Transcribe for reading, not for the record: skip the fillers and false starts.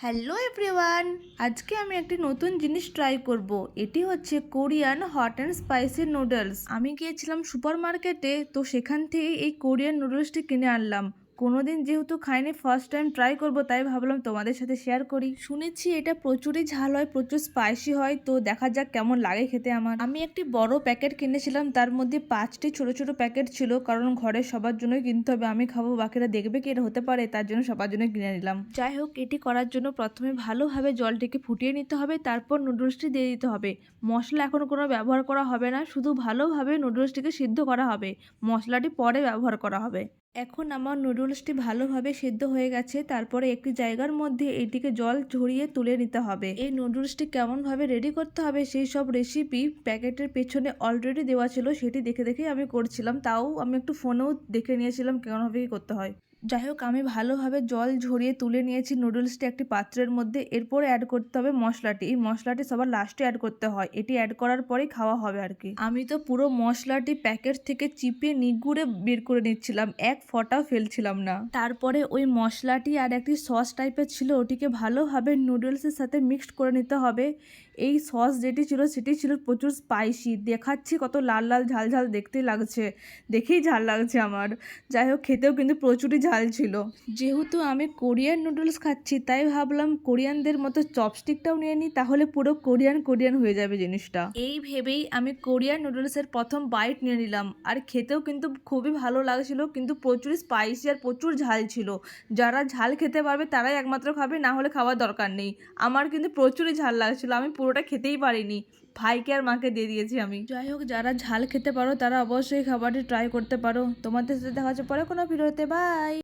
Hello everyone, আজকে আমি একটি নতুন জিনিস ট্রাই করব। এটি হচ্ছে Korean hot and spicy noodles. আমি গিয়েছিলাম সুপার মার্কেটে, তো সেখান থেকে এই কোরিয়ান নুডলসটি কিনে আনলাম। কোনোদিন যেহেতু খাইনি, ফার্স্ট টাইম ট্রাই করব, তাই ভাবলাম তোমাদের সাথে শেয়ার করি। শুনেছি এটা প্রচুরই ঝাল হয়, প্রচুর স্পাইসি হয়, তো দেখা যাক কেমন লাগে খেতে আমার। আমি একটি বড় প্যাকেট কিনেছিলাম, তার মধ্যে 5টি ছোট ছোট প্যাকেট ছিল, কারণ ঘরের সবার জন্যই কিনতে হবে। আমি খাবো, বাকিরা দেখবে কি এটা হতে পারে, তার জন্য সবার জন্য কিনে নিলাম। যাই হোক, এটি করার জন্য প্রথমে ভালোভাবে জলটিকে ফুটিয়ে নিতে হবে, তারপর নুডলসটি দিয়ে দিতে হবে। মশলা এখন কোনো ব্যবহার করা হবে না, শুধু ভালোভাবে নুডলসটিকে সিদ্ধ করা হবে। মশলাটি পরে ব্যবহার করা হবে। এখন আমার নুডলসটি ভালোভাবে সিদ্ধ হয়ে গেছে, তারপরে একটি জায়গার মধ্যে এটিকে জল ঝরিয়ে তুলে নিতে হবে। এই নুডলসটি কেমনভাবে রেডি করতে হবে সেই সব রেসিপি প্যাকেটের পেছনে অলরেডি দেওয়া ছিল, সেটি দেখে দেখে আমি করছিলাম। তাও আমি একটু ফোনেও দেখে নিয়েছিলাম কেমনভাবে কি করতে হয়। যাই হোক, আমি ভালোভাবে জল ঝরিয়ে তুলে নিয়েছি নুডলসটি একটি পাত্রের মধ্যে। এরপরে অ্যাড করতে হবে মশলাটি। এই মশলাটি সবার লাস্টে অ্যাড করতে হয়, এটি অ্যাড করার পরেই খাওয়া হবে আর কি। আমি তো পুরো মশলাটি প্যাকেট থেকে চিপে নিগুড়ে বের করে নিচ্ছিলাম, এক ফোঁটাও ফেলছিলাম না। তারপরে ওই মশলাটি আর একটি সস টাইপের ছিল, ওটিকে ভালোভাবে নুডলসের সাথে মিক্সড করে নিতে হবে। এই সস যেটি ছিল সেটি ছিল প্রচুর স্পাইসি। দেখাচ্ছি কত লাল লাল ঝাল ঝাল দেখতেই লাগছে, দেখেই ঝাল লাগছে আমার। যাই হোক, খেতেও কিন্তু প্রচুরই ঝাল ছিল। যেহেতু আমি কোরিয়ান নুডলস খাচ্ছি, তাই ভাবলাম কোরিয়ানদের মতো চপস্টিকটাও নিয়ে নিই, তাহলে পুরো কোরিয়ান কোরিয়ান হয়ে যাবে জিনিসটা। এই ভেবেই আমি কোরিয়ান নুডলসের প্রথম বাইট নিয়ে নিলাম, আর খেতেও কিন্তু খুবই ভালো লাগছিল, কিন্তু প্রচুর স্পাইসি আর প্রচুর ঝাল ছিল। যারা ঝাল খেতে পারবে তারাই একমাত্র খাবে, না হলে খাওয়ার দরকার নেই। আমার কিন্তু প্রচুরই ঝাল লাগছিল, আমি পুরোটা খেতেই পারিনি, ভাইকে আর মাকে দিয়ে দিয়েছি আমি। যাই হোক, যারা ঝাল খেতে পারো তারা অবশ্যই খাবারটি ট্রাই করতে পারো। তোমাদের সাথে দেখা হচ্ছে পরে কোনো ভিডিওতে। বাই।